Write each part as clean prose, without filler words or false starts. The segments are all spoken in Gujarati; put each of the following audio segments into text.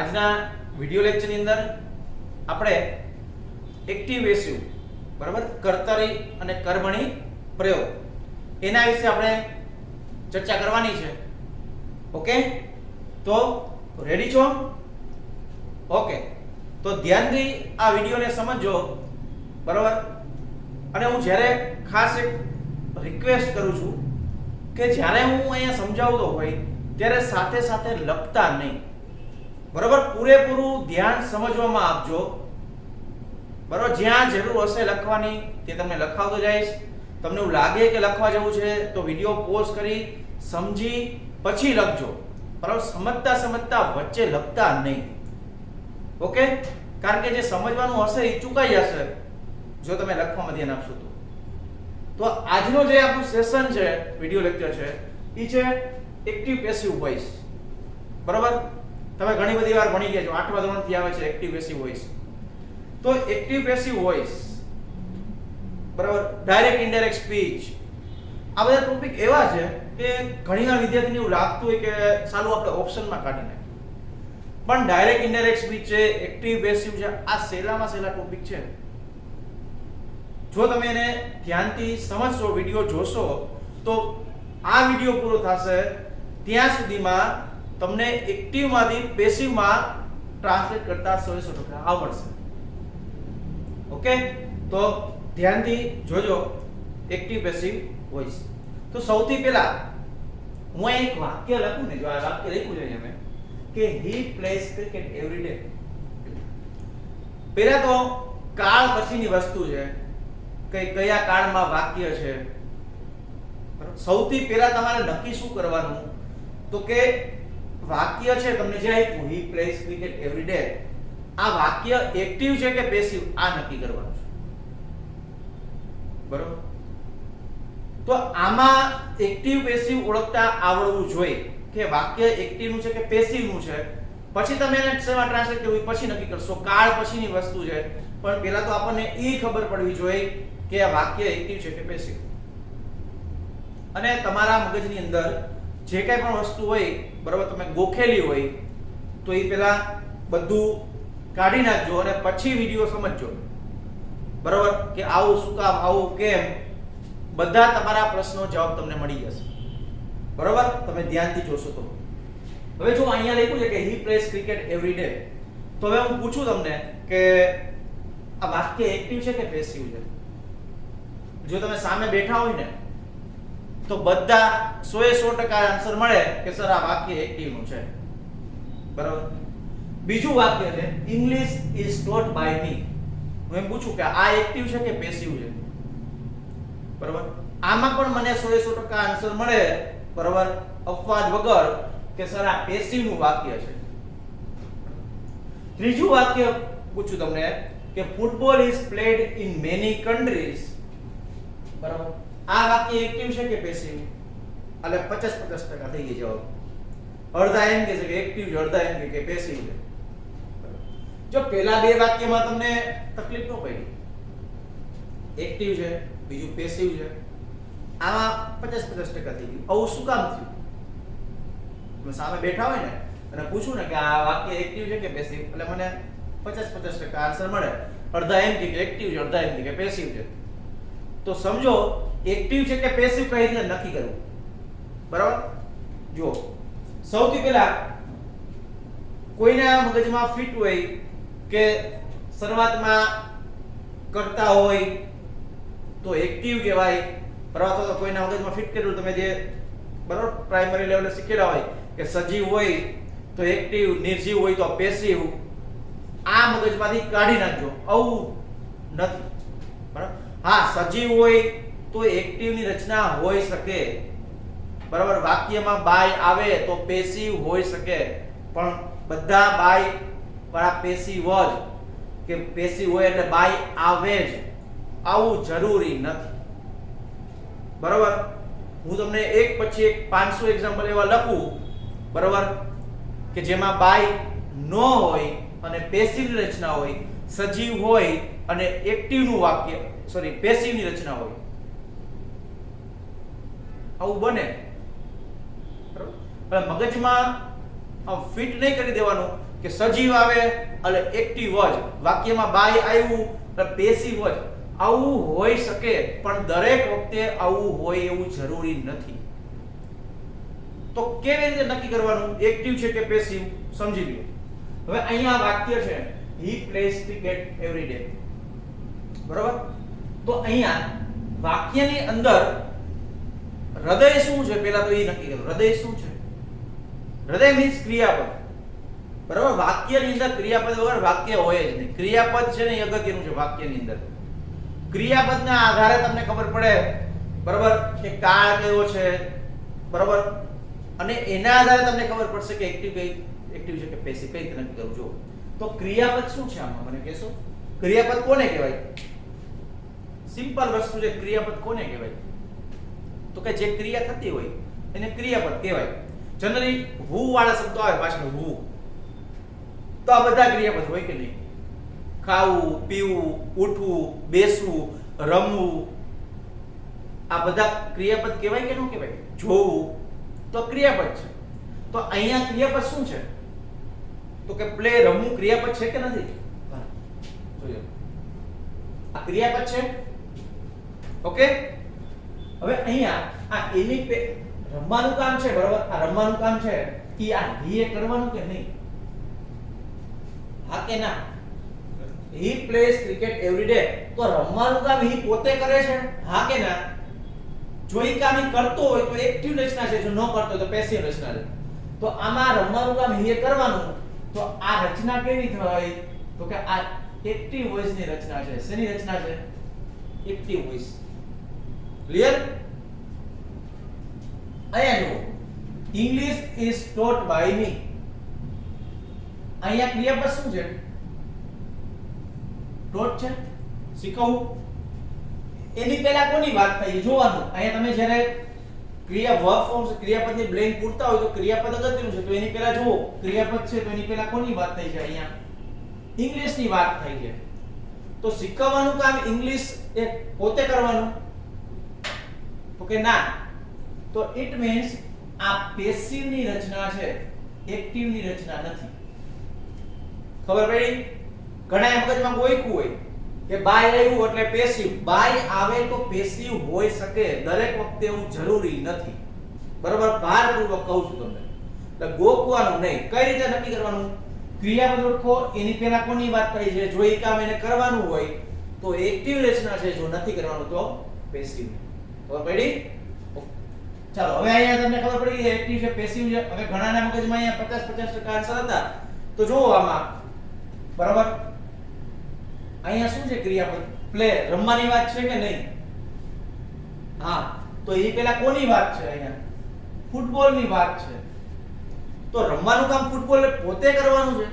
આજના વિડિયો લેક્ચરની અંદર આપણે એક્ટિવ પેસિવ બરાબર કર્તરી અને કર્મણી પ્રયોગ એના વિશે આપણે ચર્ચા કરવાની છે. ઓકે, તો રેડી છો? ઓકે, તો ધ્યાનથી આ વિડિયોને સમજજો બરાબર. અને હું જ્યારે ખાસ એક રિક્વેસ્ટ કરું છું કે જ્યારે હું અહીંયા સમજાવતો હોય ત્યારે સાથે સાથે લખતા નહીં, બરાબર. પૂરેપૂરું ધ્યાન સમજવામાં આપજો બરાબર. જ્યાં જરૂર હશે લખવાની તે તમને લખાવતો જઈશ. તમને એવું લાગે કે લખવા જેવું છે તો વિડિયો પોઝ કરી સમજી પછી લખજો બરાબર. સમજતા વચ્ચે લખતા નહીં. ઓકે, કારણ કે જે સમજવાનું હશે એ ચૂકાઈ જશે જો તમે લખવામાં ધ્યાન આપશો તો આજનો જે આપણું સેશન છે, વિડિયો લેક્ચર છે, એ છે એક્ટિવ પેસિવ વોઇસ બરાબર. તમે ઘણી બધી વાર ભણી ગયા છો, 8મા ધોરણથી આવે છે એક્ટિવ પેસિવ વોઇસ. તો એક્ટિવ પેસિવ વોઇસ બરાબર, ડાયરેક્ટ ઇનડાયરેક્ટ સ્પીચ, આ બધા ટોપિક એવા છે કે ઘણીવાર વિદ્યાર્થીને એવું લાગતું હોય કે ચાલો આપણે ઓપ્શનમાં કાઢી નાખીએ, પણ ડાયરેક્ટ ઇનડાયરેક્ટ સ્પીચ છે, એક્ટિવ પેસિવ છે, આ સહેલામાં સહેલા ટોપિક છે. જો તમે એને ધ્યાનથી સમજશો, વિડિયો જોશો, તો આ વિડિયો પૂરો થશે ત્યાં સુધીમાં તમને એક્ટિવમાંથી પેસિવમાં ટ્રાન્સલેટ કરતા 100% આવડશે. ઓકે, તો ધ્યાનથી જોજો એક્ટિવ પેસિવ વોઇસ. તો સૌથી પહેલા હું એક વાક્ય લખું ને, જો આ વાક્ય લખ્યું છે અમે કે હી પ્લેસ ક્રિકેટ એવરી ડે. પહેલા તો કાળ પછીની વસ્તુ છે કે કયા કાળમાં વાક્ય છે. સૌથી પહેલા તમારે નક્કી શું કરવાનું તો કે વાક્ય છે તમને જે આપ્યું હી પ્લેસ ક્રિકેટ એવરી ડે, આ વાક્ય એક્ટિવ છે કે પેસિવ આ નક્કી કરવાનું છે બરોબર. તો આમાં એક્ટિવ પેસિવ ઓળખતા આવડવું જોઈએ કે વાક્ય એક્ટિવ નું છે કે પેસિવ નું છે. પછી તમે એને શેમાં ટ્રાન્સલેટ કરવું પછી નક્કી કરશો. કાળ પછીની વસ્તુ છે, પણ પહેલા તો આપણને એ ખબર પડવી જોઈએ કે આ વાક્ય એક્ટિવ છે કે પેસિવ. અને તમારા મગજની અંદર જે કંઈ પણ વસ્તુ હોય બરાબર, તમે ગોખેલી હોય તો એ પહેલા બધું કાઢી નાખજો અને પછી વિડિયો સમજજો બરાબર, કે આવું શું કામ, આવું કેમ, બધા તમારા પ્રશ્નો જવાબ તમને મળી જશે બરાબર. તમે ધ્યાનથી જોશો તો. હવે જો અહીંયા લખ્યું છે કે હી પ્લેસ ક્રિકેટ એવરી ડે, તો હવે હું પૂછું તમને કે આ વાક્ય એક્ટિવ છે કે પેસિવ છે? જો તમે સામે બેઠા હોય ને તો બધા 100% આન્સર મળે કે સર આ વાક્ય એક્ટિવ નું છે બરાબર. બીજું વાક્ય છે English is taught by me. હું એમ પૂછું કે આ એક્ટિવ છે કે પેસિવ છે બરાબર. આમાં પણ મને 100% આન્સર મળે બરાબર, અપવાદ વગર કે સર આ પેસિવ નું વાક્ય છે. ત્રીજું વાક્ય પૂછું તમને કે football is played in many countries બરાબર. આ વાક્ય એક્ટિવ છે કે પેસિવ? એટલે 50% થઈ ગઈ જવાબ. અડધા એમ કહે છે કે એક્ટિવ છે, અડધા એમ કે પેસિવ છે. જો પહેલા બે વાક્યમાં તમને તકલીફ ન પડી, એક્ટિવ છે બીજું પેસિવ છે, આમાં 50% થઈ ગયું. આવું શું કામ થયું? તમે સામે બેઠા હોય ને અને પૂછું ને કે આ વાક્ય એક્ટિવ છે કે પેસિવ, એટલે મને 50% આન્સર મળે. અડધા એમ કે એક્ટિવ છે, અડધા એમ કે પેસિવ છે. તો સમજો એક્ટિવ છે કે પેસિવ કઈ રીતે નક્કી કરવું બરાબર. જો સૌથી પહેલા કોઈના મગજમાં ફિટ હોય કે શરૂઆતમાં કરતા હોય તો એક્ટિવ કહેવાય બરાબર. તો કોઈના મગજમાં ફિટ કર્યું તમે જે બરાબર પ્રાઇમરી લેવલે શીખેલા હોય કે સજીવ હોય તો એક્ટિવ, નિર્જીવ હોય તો પેસિવ, આ મગજમાંથી કાઢી નાખજો. આવું નથી બરાબર. હા, સજીવ હોય તો એક્ટિવ ની રચના હોઈ શકે બરાબર. વાક્યમાં બાય આવે તો પેસિવ હોઈ શકે, પણ બધા બાય વાળા પેસિવ જ કે પેસિવ હોય એટલે બાય આવે જ, આવું જરૂરી નથી બરાબર. હું તમને એક પછી એક 500 એક્ઝામ્પલ એવા લખું બરાબર કે જેમાં બાય નો હોય અને પેસિવ ની રચના હોય, સજીવ હોય અને એક્ટિવ નું વાક્ય પેસિવ ની રચના હોય. આવું બને બરાબર. મગજમાં ફિટ નહીં કરી દેવાનું કે સજીવ આવે એટલે એક્ટિવ જ, વાક્યમાં બાય આવ્યું એટલે પેસિવ જ. આવું હોઈ શકે પણ દરેક વખતે આવું હોય એવું જરૂરી નથી. તો કેવી રીતે નક્કી કરવાનું એક્ટિવ છે કે પેસિવ? સમજી લો. હવે અહીંયા વાક્ય છે he plays cricket every day, બરાબર? તો અહીંયા વાક્યની અંદર હૃદય શું છે પહેલા તો એ નક્કી કરો. હૃદય શું છે? હૃદય મીન્સ ક્રિયાપદ, બરાબર? વાક્યની અંદર ક્રિયાપદ વગર વાક્ય હોય જ નહીં. ક્રિયાપદ છે ને એ અગત્યનું છે વાક્યની અંદર. ક્રિયાપદના આધારે તમને ખબર પડે, બરાબર, કે કાળ કયો છે, બરાબર, અને એના આધારે તમને ખબર પડશે કે એક્ટિવ છે કે પેસિવ. કઈ રીતે નક્કી કરવું? જો તો ક્રિયાપદ શું છે આમાં મને કહેશો? ક્રિયાપદ કોને કહેવાય? સિમ્પલ વસ્તુ છે. ક્રિયાપદ કોને કહેવાય? તો કે જે ક્રિયા થતી હોય એને ક્રિયાપદ કહેવાય. જનરલી વુ વાળા શબ્દો આવે પાછળ વુ, તો આ બધા ક્રિયાપદ હોય કે નહીં? ખાવું, પીવું, ઉઠવું, બેસવું, રમવું, આ બધા ક્રિયાપદ કહેવાય કે ન કહેવાય? જોવું તો ક્રિયાપદ છે. તો અહીંયા ક્રિયાપદ શું છે? તો કે પ્લે, રમવું ક્રિયાપદ છે કે નથી? જોયો, આ ક્રિયાપદ છે. ઓકે, હવે અહીંયા આ એની રમવાનું કામ છે, બરાબર? આ રમવાનું કામ છે ઈ આ હી એ કરવાનું કે નહીં? હા કે ના? he plays cricket every day. તો રમવાનું કામ he પોતે કરે છે, હા કે ના? જો એ કામ એ કરતો હોય તો એક્ટિવ રચના છે, જો ન કરતો હોય તો પેસિવ રચના છે. તો આમાં રમવાનું કામ he કરવાનું, તો આ રચના કેવી થાય? તો કે આ એક્ટિવ વોઇસ ની રચના છે. શેની રચના છે? Active voice. ક્લિયર? અહીંયા જુઓ, English is taught by me. અહીંયા ક્રિયાપદ શું છે? taught છે, શીખવું. એની પહેલા કોની વાત થઈ જોવાનું. અહીંયા તમે જ્યારે ક્રિયા વર્બ ફોર્મ ક્રિયાપદની બ્લેન્ક પૂરતા હોય તો ક્રિયાપદ અગત્યનું છે. તો એની પહેલા જુઓ ક્રિયાપદ છે તો એની પહેલા કોની વાત થઈ છે? અહીંયા ઇંગ્લિશની વાત થઈ છે. તો શીખવાનું કામ ઇંગ્લિશ એ પોતે કરવાનું? તો કે ના. તો ઇટ મીન્સ આ પેસિવ ની રચના છે, એક્ટિવ ની રચના નથી. ખબર પડી? ઘણા મગજમાં ગોઈકું હોય કે બાય આવ્યું એટલે પેસિવ. બાય આવે તો પેસિવ હોઈ શકે, દરેક વખતે એવું જરૂરી નથી. બરાબર? ભારપૂર્વક કહું છું તમને. એટલે ગોખવાનું નહીં. કઈ રીતે નક્કી કરવાનું? ક્રિયાપદ ઓળખો, એની પહેલા કોની વાત કરી છે? જો એ કામ એને કરવાનું હોય તો એક્ટિવ રચના છે, જો નથી કરવાનું તો પેસિવ. ખબર પડી? ચાલો, હવે અહીંયા તમને ખબર પડી કે એક્ટિવ છે, પેસિવ છે. હવે ઘણાના મગજમાં અહીંયા 50-50% આન્સર હતા. તો જુઓ આમાં, બરાબર, અહીંયા શું છે? ક્રિયાપદ પ્લે, રમવાની વાત છે કે નહીં? હા, તો એ પહેલા કોની વાત છે? અહીંયા ફૂટબોલની વાત છે. તો રમવાનું કામ ફૂટબોલ પોતે કરવાનું છે?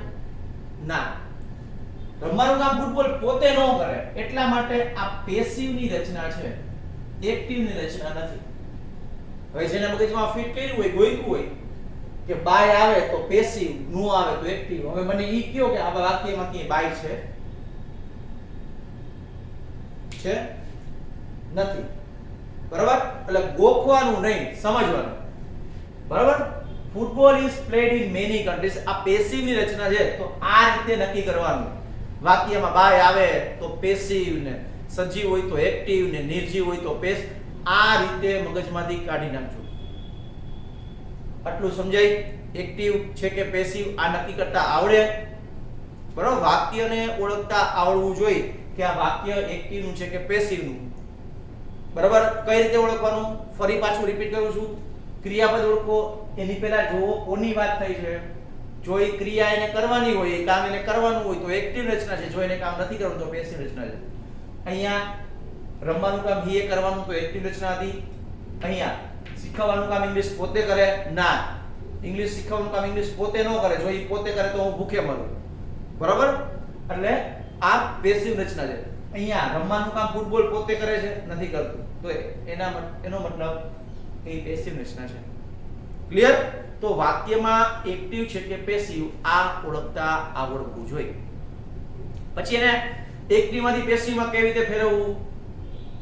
ના, રમવાનું કામ ફૂટબોલ પોતે ન કરે. એટલા માટે આ પેસિવ ની રચના છે, એક્ટિવ ની રચના નથી. હવે જેના મગજમાં ફિટ કર્યું હોય, ગોઈકું હોય કે બાય આવે તો પેસિવ, નો આવે તો એક્ટિવ. હવે મને ઈ કયો કે આ વાક્યમાં ક્યાંય બાય છે? છે? નથી. બરાબર? એટલે ગોખવાનું નહીં, સમજવાનું. બરાબર? Football is played in many countries. આ પેસિવ ની રચના છે, તો આ રીતે નક્કી કરવાનું. વાક્યમાં બાય આવે તો પેસિવ, ને સજીવ હોય તો એક્ટિવ, ને નિર્જીવ હોય તો પેસિવ. આ રીતે મગજમાંથી કાઢી નાખજો. આટલું સમજાય? એક્ટિવ છે કે પેસિવ આ નક્કી કરતા આવડે? બરાબર? વાક્યને ઓળખતા આવડવું જોઈએ કે આ વાક્ય એક્ટિવ નું છે કે પેસિવ નું. બરાબર? કઈ રીતે ઓળખવાનું? ફરી પાછું રિપીટ કરું છું. ક્રિયાપદ ઓળખો, એની પહેલા જુઓ કોની વાત થઈ છે. જો એ ક્રિયા એને કરવાની હોય, એ કામ એને કરવાનું હોય તો એક્ટિવ રચના છે. જો એને કામ નથી કરવાનું તો પેસિવ રચના છે. અહીંયા રમવાનું કામ હી એ કરવાનું તો એક્ટિવ રચના હતી. અહીંયા શીખવાનું કામ ઇંગ્લિશ પોતે કરે? ના, ઇંગ્લિશ શીખવાનું કામ ઇંગ્લિશ પોતે ન કરે. જો એ પોતે કરે તો હું ભૂખે મરું. બરાબર? એટલે આ પેસિવ રચના છે. અહીંયા રમવાનું કામ ફૂટબોલ પોતે કરે છે? નથી કરતું. તો એનો મતલબ એ પેસિવ રચના છે. ક્લિયર? તો વાક્યમાં એક્ટિવ છે કે પેસિવ આ ઓળખતા આવડવું જોઈએ. પછી એને એક્ટિવ માંથી પેસિવ માં કેવી રીતે ફેરવવું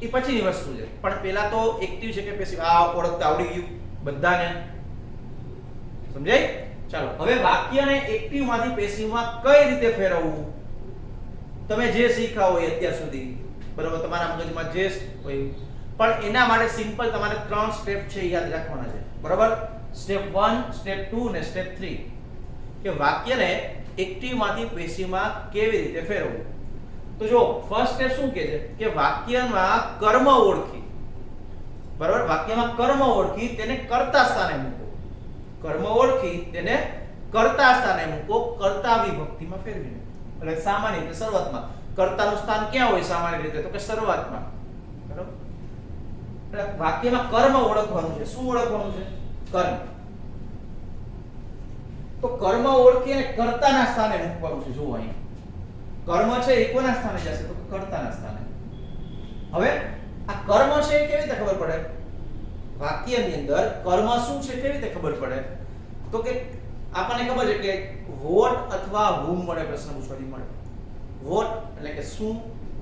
એ પછીની વસ્તુ છે. પણ પહેલા તો એક્ટિવ છે કે પેસિવ આ ઓળખતા આવડી ગયું બધાને? સમજાય? ચાલો હવે વાક્યને એક્ટિવ માંથી પેસિવમાં કઈ રીતે ફેરવવું તમે જે શીખ્યા હોય અત્યાર સુધી, બરાબર, તમારા મગજમાં જે હોય, પણ એના માટે સિમ્પલ તમારે 3 સ્ટેપ છે યાદ રાખવાના છે, બરાબર. સ્ટેપ 1, સ્ટેપ 2 અને સ્ટેપ 3 કે વાક્યને એક્ટિવ માંથી પેસિવમાં કેવી રીતે ફેરવવું. તો જો ફર્સ્ટ સ્ટેપ શું કહે છે કે વાક્યમાં કર્મ ઓળખી, બરાબર, વાક્યમાં કર્મ ઓળખી તેને કર્તા સ્થાને મૂકો. કર્મ ઓળખી તેને કર્તા સ્થાને મૂકો, કર્તા વિભક્તિમાં ફેરવીને. એટલે સામાન્ય રીતે શરૂઆતમાં કર્તાનું સ્થાન ક્યાં હોય સામાન્ય રીતે, તો કે શરૂઆતમાં, બરાબર. એટલે વાક્યમાં કર્મ ઓળખવાનું છે. શું ઓળખવાનું છે? કર્મ. તો કર્મ ઓળખી અને કર્તાના સ્થાને મૂકવાનું છે. જો અહીં કર્મ છે એ કોના સ્થાને જશે, તો કર્તાના સ્થાને. હવે આ કર્મ છે એ કેવી રીતે ખબર પડે? વાક્યની અંદર કર્મ શું છે કેવી રીતે ખબર પડે? તો કે આપણને ખબર છે કે વોટ અથવા whom વડે પ્રશ્ન પૂછવાથી મળે. વોટ એટલે કે શું,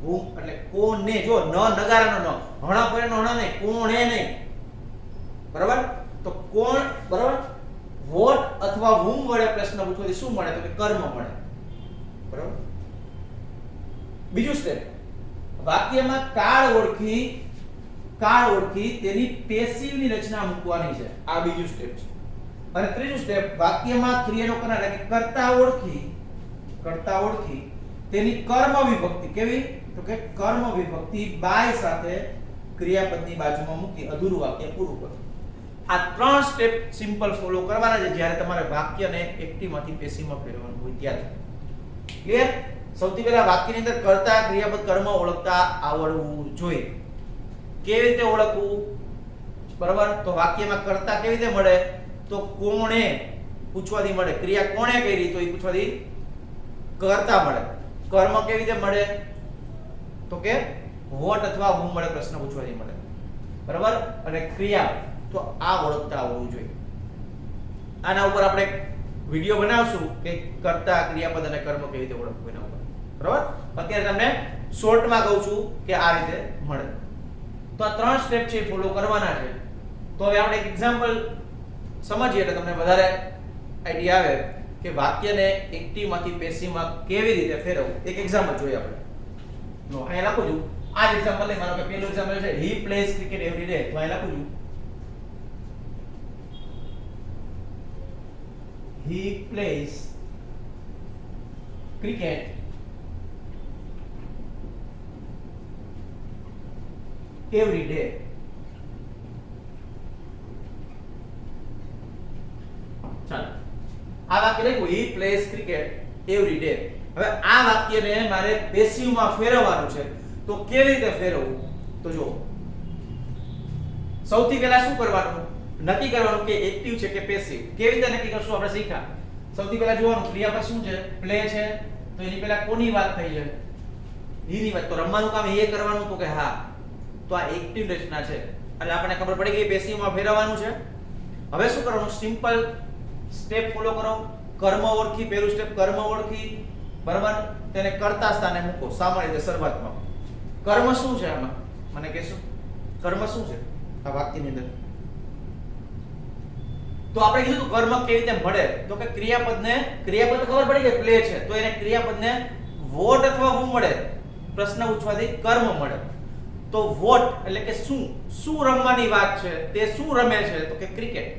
whom એટલે કોને. જો ન નગારાનો ન, હણા પરેનો હણા નહીં, કોણે નહીં, બરાબર. તો કોણ, બરાબર. વોટ અથવા whom વડે પ્રશ્ન પૂછવાથી શું મળે, તો કે કર્મ મળે, બરાબર. બીજું સ્ટેપ, વાક્યમાં કાળ ઓળખી તેની પેસિવની રચના મૂકવાની છે. આ બીજું સ્ટેપ છે. અને ત્રીજું સ્ટેપ, વાક્યમાં ક્રિયાનો કરનાર એટલે કે કર્તા ઓળખી તેની કર્મ વિભક્તિ કેવી, તો કે કર્મ વિભક્તિ બાય સાથે ક્રિયાપદની બાજુમાં મૂકી અધૂરું વાક્ય પૂરું કરો. આ 3 સ્ટેપ સિમ્પલ ફોલો કરવાના છે જ્યારે તમારે વાક્યને એક્ટિવ માંથી પેસિવમાં ફેરવવાનું હોય ત્યારે. ક્લિયર? સૌથી પહેલા વાક્યની અંદર કર્તા ક્રિયાપદ કર્મ ઓળખતા આવડવું જોઈએ. કેવી રીતે ઓળખવું, બરાબર? તો વાક્યમાં કર્તા કેવી રીતે મળે, તો કોણે પૂછવાથી મળે. ક્રિયા કોણે કરી તો એ પૂછવાથી કર્તા મળે. કર્મ કેવી રીતે મળે, તો કે વોટ અથવા whom મળે પ્રશ્ન પૂછવાથી મળે, બરાબર. અને ક્રિયા તો આ ઓળખતા આવડવું જોઈએ. આના ઉપર આપણે વિડિયો બનાવશું કે કર્તા ક્રિયાપદ અને કર્મ કેવી રીતે ઓળખવું એના ઉપર, બરાબર. અત્યારે તમને શોર્ટમાં કહું છું કે આ રીતે મળે. તો આ 3 સ્ટેપ છે ફોલો કરવાના છે. તો હવે આપણે એક એક્ઝામ્પલ સમજીએ એટલે તમને વધારે આઈડિયા આવે કે વાક્યને એક્ટિવ માંથી પેસિવમાં કેવી રીતે ફેરવવું. એક એક્ઝામ્પલ જોઈએ આપણે. નો અહીં લખું છું આ જ એક્ઝામ્પલ લઈ. માનો કે પહેલું એક્ઝામ્પલ છે he plays cricket every day. તો અહીં લખું છું he plays cricket every day. ચાલો આ વાક્ય લખ્યું he plays cricket every day. હવે આ વાક્યને મારે પેસિવમાં ફેરવવાનું છે. તો કેવી રીતે ફેરવવું, તો જો સૌથી પહેલા શું કરવાનું, નક્કી કરવાનું કે એક્ટિવ છે કે પેસિવ. કેવી રીતે નક્કી કરશું આપણે શીખ્યા. સૌથી પહેલા જોવાનું ક્રિયાપદ શું છે, પ્લે છે. તો એની પહેલા કોની વાત થઈ છે, he ની વાત. તો રમવાનું કામ એ કરવાનું, તો કે હા, તો આ એક્ટિવ રચના છે એટલે આપણને ખબર પડી કે પેસિવમાં ફેરવવાનું છે. હવે શું કરવાનું, સિમ્પલ સ્ટેપ ફોલો કરો. કર્મ ઓળખી, પહેલું સ્ટેપ કર્મ ઓળખી, બરાબર, તેને કર્તા સ્થાને મૂકો સામાન્ય રીતે શરૂઆતમાં. કર્મ શું છે આમાં મને કહેશો, કર્મ શું છે આ વાક્યની અંદર? તો આપણે કીધું કર્મ કેવી રીતે મળે, તો કે ક્રિયાપદ તો ખબર પડી કે પ્લે છે, તો એને ક્રિયાપદને વોટ અથવા whom મળે પ્રશ્ન પૂછવાથી કર્મ મળે. તો વોટ એટલે કે શું રમવાની વાત છે, તે શું રમે છે, તો કે ક્રિકેટ,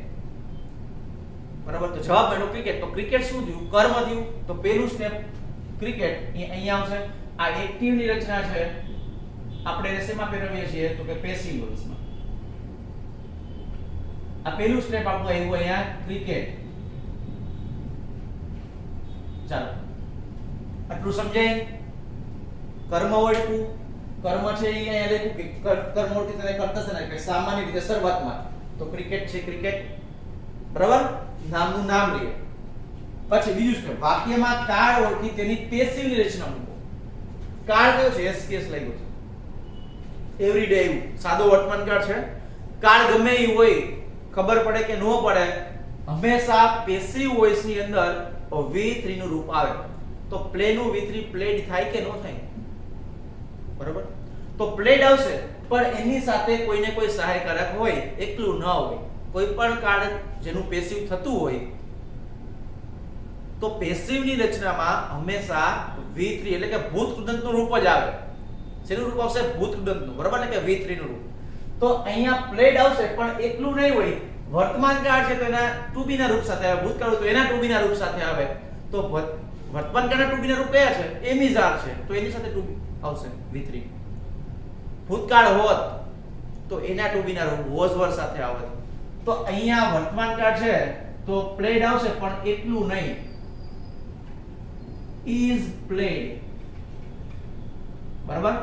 બરાબર. તો જવાબ મળ્યો ક્રિકેટ. તો ક્રિકેટ શું થયું, કર્મ થયું. તો પહેલું સ્ટેપ ક્રિકેટ અહીંયા આવશે. આ એક્ટિવ ની રચના છે, આપણે શેમાં ફેરવીએ છીએ, તો કે પેસિવ વોઇસમાં. આ પહેલું સ્ટેપ આપણું આવ્યું અહીંયા ક્રિકેટ. ચાલો આટલું સમજાય. કર્મ ઓળખવું, કર્મ છે એ અહીંયા લખ્યું કે કર્મ ઓળખી તેને કરતા છે ને કે સામાન્ય રીતે શરૂઆતમાં તો ક્રિકેટ છે ક્રિકેટ, બરાબર, નામનું નામ લે. પછી બીજું સ્ટેપ વાક્યમાં કાળ ઓળખી તેની પેસિવની રચના મૂકો. કાળ કયો છે, એસકેસ લાગ્યો છે. એવરીડે એવું સાદો વર્તમાન કાળ છે. કાળ ગમે એ હોય, ખબર પડે કે ન પડે, હંમેશા પેસિવ વોઇસ ની અંદર V3 નું રૂપ આવે. તો પ્લે નું V3 પ્લેડ થાય કે ન થાય, બરાબર. તો પ્લેડ આવશે પણ એની સાથે કોઈને કોઈ સહાયકારક હોય, એકલું ન હોય. કોઈ પણ કાળ જેનું પેસિવ થતું હોય તો પેસિવની રચનામાં હંમેશા V3 એટલે કે ભૂત કૃદંતનું રૂપ જ આવે. શેનું રૂપ આવશે? ભૂત કૃદંતનું, બરાબર ને, કે V3 નું રૂપ. તો અહીંયા પ્લેડ આવશે, પણ એટલું નહીં હોય. વર્તમાન કાળ છે તો એના ટુ બી ના રૂપ સાથે આવે, ભૂતકાળ તો એના ટુ બી ના રૂપ સાથે આવે. તો વર્તમાન કાળના ટુ બી ના રૂપ કયા છે? એમ ઇઝ આર છે, તો એની સાથે ટુ બી આવશે V3. ભૂતકાળ હોત તો એના ટુ બી ના રૂપ વોઝ વર સાથે આવે. તો અહીંયા વર્તમાન કાળ છે તો પ્લેડ આવશે, પણ એટલું નહીં. is played, બરાબર.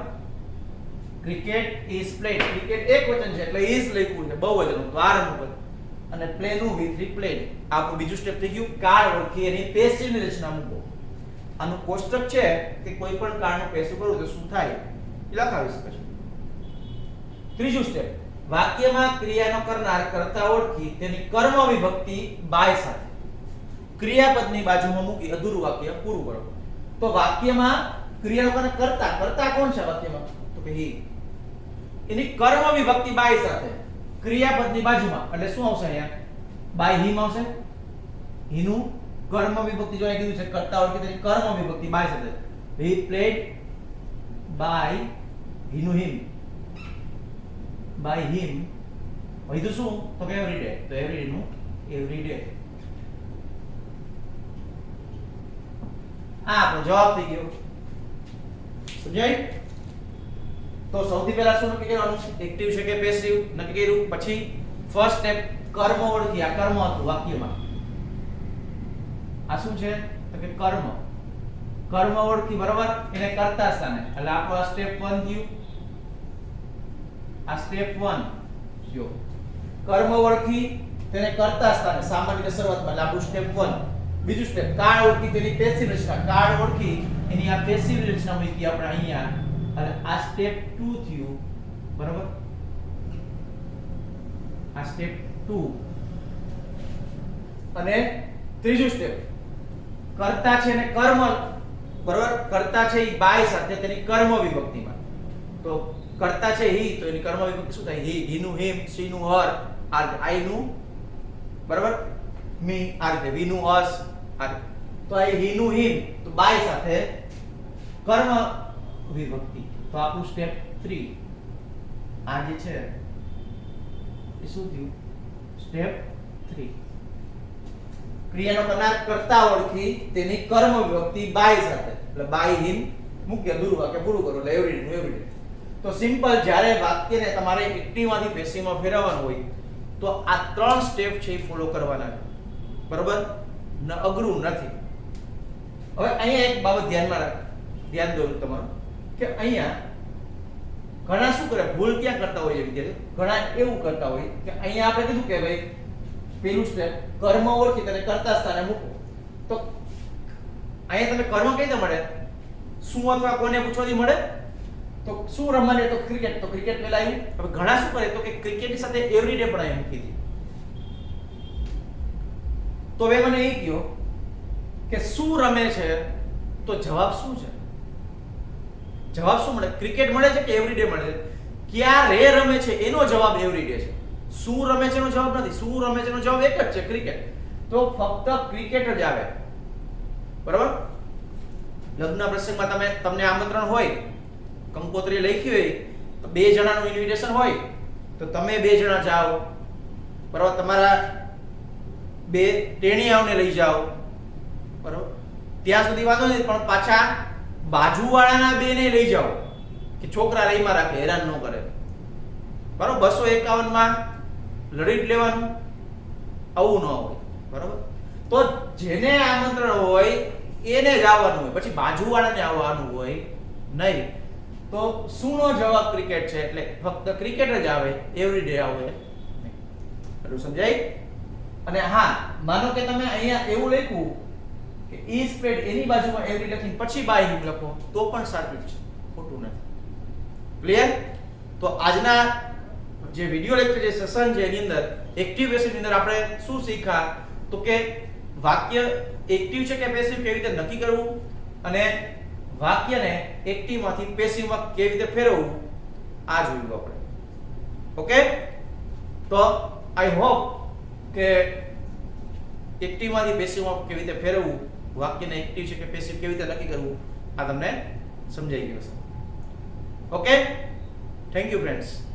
ક્રિકેટ is played, ક્રિકેટ એક વચન છે એટલે is લખ્યું છે બહુવચન કારણ ઉપર, અને પ્લે નું V3 played. આપણું બીજું સ્ટેપ થઈ ગયું કાળ ઓળખી એની પેસિવ ની રચના મૂકો. આનું કોષ્ટક છે કે કોઈ પણ કાળનું પેસિવ કરું તો શું થાય એ લખાવી શકે છે. ત્રીજું સ્ટેપ, વાક્યમાં ક્રિયાનો કરનાર કર્તા ઓળખી તેની કર્મ વિભક્તિ બાય સાથે ક્રિયાપદની બાજુમાં મૂકી અધૂરું વાક્ય પૂરું કરો. તો વાક્યમાં ક્રિયાનો કરનાર કર્તા, કર્તા કોણ છે વાક્યમાં? તો કે he. એની કર્મ વિભક્તિ બાય સાથે ક્રિયાપદની બાજુમાં, એટલે શું આવશે અહીંયા? બાય him આવશે. he નું કર્મ વિભક્તિ જો અહીં કીધું છે કર્તા ઓળખી તેની કર્મ વિભક્તિ બાય સાથે he played by he નું him by him. વૈધું શું? તો કે every day, તો every day નું every day. આ આપણો જવાબ થઈ ગયો. સમજાય? તો સૌથી પહેલા શું નક્કી કરવાનું છે? એક્ટિવ છે કે પેસિવ નક્કી કર્યું. પછી ફર્સ્ટ સ્ટેપ કર્મ ઓળખી. આ કર્મ હતું વાક્યમાં. આ શું છે? તો કે કર્મ. કર્મ ઓળખી, બરાબર, એને કર્તા સ્થાને, એટલે આપણો આ સ્ટેપ 1 થયું. આ સ્ટેપ 1 જો કર્મ ઓળખી તેને કર્તા સ્થાને સામાન્ય રીતે શરૂઆતમાં, એટલે આપણું સ્ટેપ 1. બીજું સ્ટેપ કાળ ઓળખી તેની પેસિવ રચના, કાળ ઓળખી એની આ પેસિવ રચના મૂકી આપણે અહીંયા, અને આ સ્ટેપ 2 થયું, બરાબર. આ સ્ટેપ 2. અને ત્રીજું સ્ટેપ કર્તા છે અને કર્મ, બરાબર, કર્તા છે ઈ બાય સાથે તેની કર્મ વિભક્તિમાં. તો કર્તા છે he, તો એની કર્મ વિભક્તિ શું થાય? he નું him, she નું her, I નું, બરાબર, me, આ રીતે we નું us, આ રીતે. તો આ he નું him, તો બાય સાથે કર્મ વિભક્તિ. તો આપણું સ્ટેપ 3 આ જે છે એ શું થયું? સ્ટેપ 3. ક્રિયાનો કરનાર કર્તા ઓળખી તેની કર્મ વિભક્તિ બાય સાથે, એટલે બાય him મૂક્યા દૂર વાક્ય પૂરું કરો, એટલે એવરી ડે એવરી ડે. તો સિમ્પલ, જ્યારે વાક્યને તમારે એક્ટિવ માંથી પેસિવમાં ફેરવવાનું હોય તો આ 3 સ્ટેપ છે એ ફોલો કરવાના, બરાબર, અઘરું નથી. હવે અહીંયા એક બાબત ધ્યાન દોરું તમારું, કે અહીંયા ઘણા શું કરે, ભૂલ ક્યાં કરતા હોય વિદ્યાર્થીઓ? ઘણા એવું કરતા હોય કે અહીંયા આપણે કીધું કે ભાઈ પેલું સ્ટેપ કર્મ ઓળખી તેને કર્તા સ્થાને મૂકો. તો અહીંયા તમે કર્મ કઈ રીતે મળે? શું અથવા કોને પૂછવાથી મળે? તો શું રમવાની? તો ક્રિકેટ, તો ક્રિકેટ પહેલા આવ્યું. હવે ઘણા શું કરે તો કે ક્રિકેટની સાથે એવરી ડે પણ અહીંયા મૂકી દીધી. તો હવે મને એ કહ્યો કે શું રમે છે, તો જવાબ શું છે? જવાબ શું મળે? ક્રિકેટ મળે છે કે એવરી ડે મળે છે? ક્યારે રમે છે એનો જવાબ એવરી ડે છે. શું રમે છે એનો જવાબ નથી. શું રમે છે એનો જવાબ એક જ છે, ક્રિકેટ. તો ફક્ત ક્રિકેટ જ આવે, બરાબર. લગ્ન પ્રસંગમાં તમને આમંત્રણ હોય, કંકોત્રી લખી હોય, તો 2 જણાનું ઇન્વિટેશન હોય, તો તમે 2 જણા જાઓ, બરાબર, તમારા 2 ટેણીયાઓને લઈ જાઓ, બરાબર, ત્યાં સુધી વાંધો નથી, પણ પાછા બાજુવાળાના 2 ને લઈ જાઓ કે છોકરા રહીમાં રાખે, હેરાન ન કરે, બરાબર. 251 માં લડી લેવાનું, આવું ન હોય, બરાબર. તો જેને આમંત્રણ હોય એને જ આવવાનું હોય, પછી બાજુવાળાને આવવાનું હોય નહીં. તો શુંનો જવાબ ક્રિકેટ છે, એટલે ફક્ત ક્રિકેટ જ આવે, એવરી ડે આવે નહીં. એટલું સમજાય? અને હા, માનો કે તમે અહીંયા એવું લખ્યું કે is played એની બાજુમાં એવરી લખીને પછી by him લખો તો પણ સાચું છે, ખોટું નથી. ક્લિયર? તો આજના જે વિડિયો લેક્ચર જે સેશન છે એની અંદર એક્ટિવ પેસિવ ની અંદર આપણે શું શીખ્યા? તો કે વાક્ય એક્ટિવ છે કે પેસિવ કેવી રીતે નક્કી કરવું, અને વાક્યને એક્ટિવ માંથી પેસિવ માં કેવી રીતે ફેરવવું, આ જોયું આપણે. ઓકે, તો આઈ હોપ કે એક્ટિવ માંથી પેસિવ માં કેવી રીતે ફેરવવું વાક્યને એક્ટિવ છે કે પેસિવ કેવી રીતે નક્કી કરવું આ તમને સમજાઈ ગયું હશે. Okay, thank you friends.